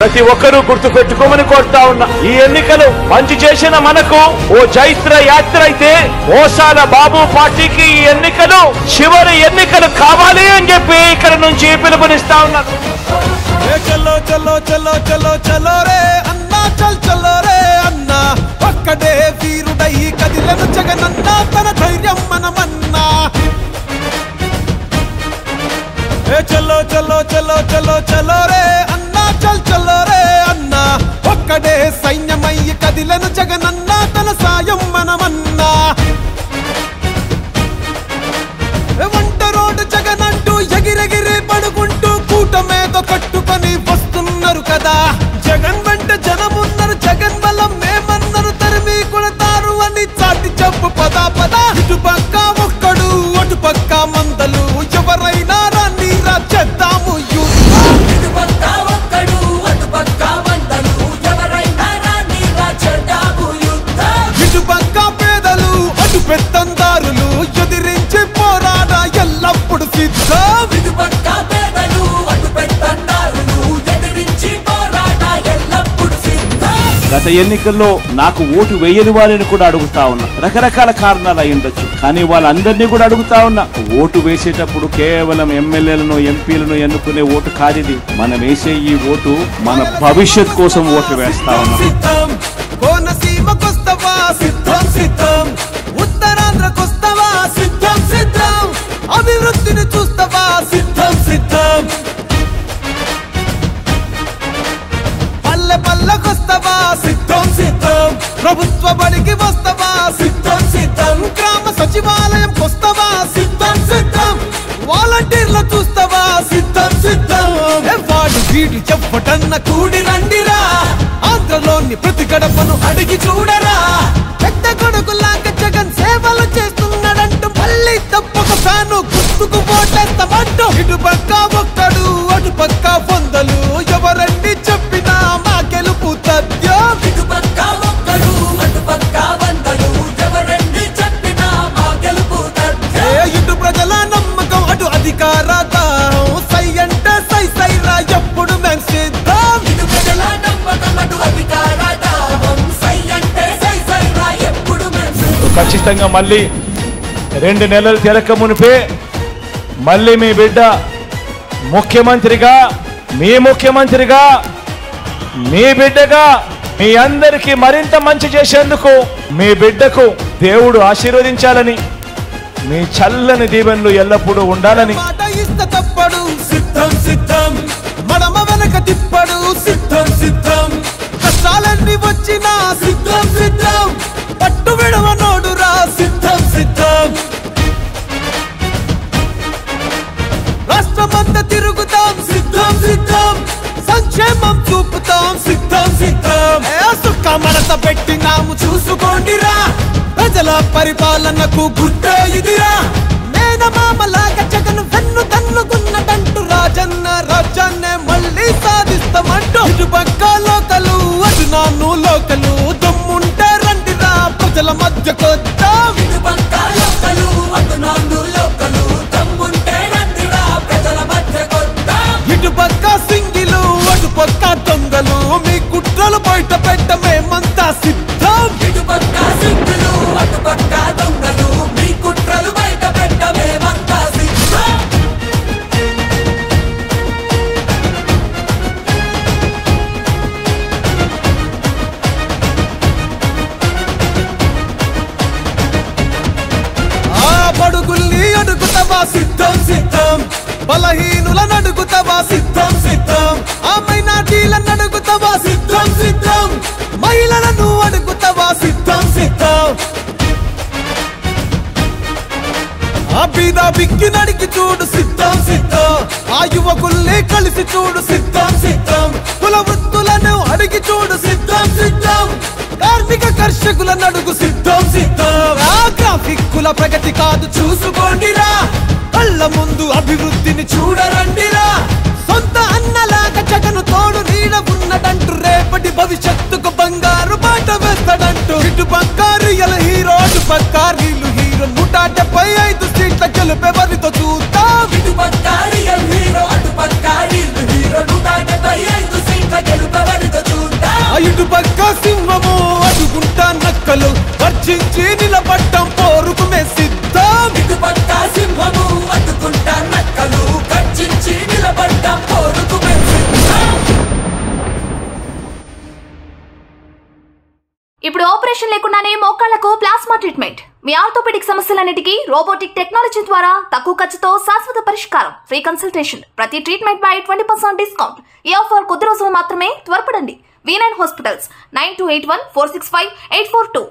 ప్రతి ఒక్కరూ గుర్తు పెట్టుకోమని కోరుతా ఉన్నా. ఈ ఎన్నికలు మంచి చేసిన మనకు ఓ చైత్ర యాత్ర అయితే మోసాల బాబు పార్టీకి ఈ ఎన్నికలు చివరి ఎన్నికలు కావాలి అని చెప్పి ఇక్కడ నుంచి పిలుపునిస్తా ఉన్నాను. చలో చలో చలో చలో చలో రే అన్నా, చల్ చలో రే అన్నా, ఒక్కడే వీరుడై కదిలను జగనన్నా, తన ధైర్యం మనమన్నా. చలో చలో చలో చలో చలో రే అన్నా, చల్ చలో రే అన్నా, ఒక్కడే సైన్యమై కదిలను జగనన్నా, తన సాయం మనమన్నా. వంట రోడ్డు జగనంటూ ఎగిరెగిరి పడుకుంటూ కూటమేదో కట్టుకొని వస్తున్నారు కదా. జగన్ వెంట జనమున్నారు, జగన్ బలం మేమన్నారు, తరిమి కొడతారు అని చాటి చెప్పు పద పద. ఇటు పక్క ఒక్కడు అటు పక్క మందలు, ఎవరైనా రాని చేద్దాము ఇటు పక్క పేదలు అటు పెత్తందారులు, ఎదిరించి పోరాడా ఎల్లప్పుడు సిద్ధం. గత ఎన్నికల్లో నాకు ఓటు వేయని వారిని కూడా అడుగుతా ఉన్నా. రకరకాల కారణాలు అయి ఉండొచ్చు, కానీ వాళ్ళందరినీ కూడా అడుగుతా ఉన్నా. ఓటు వేసేటప్పుడు కేవలం ఎమ్మెల్యేలను ఎంపీలను ఎన్నుకునే ఓటు కాదిది. మనం వేసే ఈ ఓటు మన భవిష్యత్ కోసం ఓటు వేస్తా ఉన్నాం. కోనసీమకొస్తవా సిద్ధం సిద్ధం, ఉత్తరాంధ్రకొస్తవా సిద్ధం సిద్ధం, అభివృద్ధిని చూస్తవా సిద్ధం సిద్ధం, పల్లె పల్లెకొస్తవా సిద్ధం సిద్ధం, ప్రభుత్వ బడికి వస్తవా సిద్ధం సిద్ధం, గ్రామ సచివాలయం కొస్తవా సిద్ధం సిద్ధం, వాలంటీర్ల చూస్తవా సిద్ధం సిద్ధం. వాడు వీడు చెప్పటన్న కూడి రండిరా, ఆంధ్రలోని ప్రతి గడపను అడిగి చూడరా. పెద్ద కొడుకులాగా జగన్ సేవలు చేస్తున్నాడంటూ మళ్ళీ తప్పక ఫ్యాను గుర్తుకు ఓటేస్తామంటూ. ఇటు పక్క ఒక్కడు అటు పక్క వందలు, ఎవరండి చెప్పినా మా గెలుపు తథ్యం. ఇటు పక్క ఒక్కడు అటు పక్క వందలు, ఎవరండి చెప్పినా మా గెలుపు తథ్యం. ఇటు ప్రజల నమ్మకం అటు అధికార దాహం, సై అంటే సై సై రా ఎప్పుడు మేం సిద్ధం. ఇటు ప్రజల నమ్మకం అటు అధికార దాహం, సై అంటే సై సై రా ఎప్పుడు మేం సిద్ధం. ఖచ్చితంగా మళ్ళీ 2 నెలలు తిరక మునిపే మళ్ళీ మీ బిడ్డ ముఖ్యమంత్రిగా, మీ ముఖ్యమంత్రిగా, మీ బిడ్డగా మీ అందరికీ మరింత మంచి చేసేందుకు మీ బిడ్డకు దేవుడు ఆశీర్వదించాలని, మీ చల్లని దీవెనలు ఎల్లప్పుడూ ఉండాలని. మాట ఇష్ట తప్పడు సిద్ధం సిద్ధం, మడమ వెనక తిప్పడు సిద్ధం సిద్ధం, కష్టాలన్నీ వచ్చినా సిద్ధం సిద్ధం, పట్టు విడవనోడురా సిద్ధం సిద్ధం. రాష్ట్రమంతా తిరుగుతాం సిద్ధం సిద్ధం, సంక్షేమం చూపుతాం సిద్ధం సిద్ధం. సుఖ మనత పెట్టినాము చూసుకోండిరా, ప్రజల పరిపాలనకు గుర్తే ఇదిరా. మేనమామలాగా జగన్ వెన్ను తన్నుకున్నదంటూ రాజన్న రాజ్యాన్నే మళ్ళీ సాధిస్తామంటూ. ఇటు పక్క లోకలు అటు నాన్ను లోకలు, దమ్ముంటే రండిరా ప్రజల మధ్యకొద్దాం. ఇటు పక్క లోకలు అటు నాన్ను లోకలు, దమ్ముంటే రండిరా ప్రజల మధ్యకొద్దాం. ఇటు పక్క సింగిలు అటు పక్క దొంగలు, మీ కుట్రలు బయట పెట్ట మేమంతా సిద్ధం. ఇటు పక్క సింగిలు అటు పక్క దొంగలు, మీ కుట్రలు బయట పెట్ట మేమంతా సిద్ధం. బడుగుల్ని అడుగుతావా సిద్ధం సిద్ధం, బలహీనులను అడుగుతావా సిద్ధం సిద్ధం, ఆ మైనార్టీలను అడుగుతావా సిద్ధం సిద్ధం, మహిళలను అడుగుతావా సిద్ధం సిద్ధం, ఆ బీద బిక్కిని అడిగి చూడు సిద్ధం సిద్ధం, ఆ యువకుల్ని కలిసి చూడు సిద్ధం సిద్ధం, కుల వృత్తులను అడిగి చూడు సిద్ధం సిద్ధం, కార్మిక కర్షకులను అడుగు సిద్ధం సిద్ధం. ఆ గ్రాఫిక్ కుల ప్రగతి కాదు చూసుకోండిరా, కళ్ళ ముందు అభివృద్ధిని చూడరండిరా. సొంత అన్నలాగా జగను తోడు నీడ ఉన్నదంటూ, రేపటి భవిష్యత్తుకు బంగారు బాట వేస్తాడంటూ. ఇటు పక్క రియల్ హీరో అటు పక్క రీలు హీరో, 175 సీట్ల గెలుపెవరితో చూద్దాం. ఇటు పక్క రియల్ హీరో అటు పక్క రీలు హీరో, 175 సీట్ల గెలుపు ఇప్పుడు ఆపరేషన్ లేకుండానే మోకాళ్లకు ప్లాస్మా ట్రీట్మెంట్. మీ ఆర్థోపెడిక్ సమస్యలన్నిటికీ రోబోటిక్ టెక్నాలజీ ద్వారా తక్కువ ఖర్చుతో శాశ్వత పరిష్కారం. Free consultation. ప్రతి ట్రీట్మెంట్ పై 20% డిస్కౌంట్. ఈ ఆఫర్ కొద్ది రోజులు మాత్రమే. త్వరపడండి. V9 hospitals 9281465842.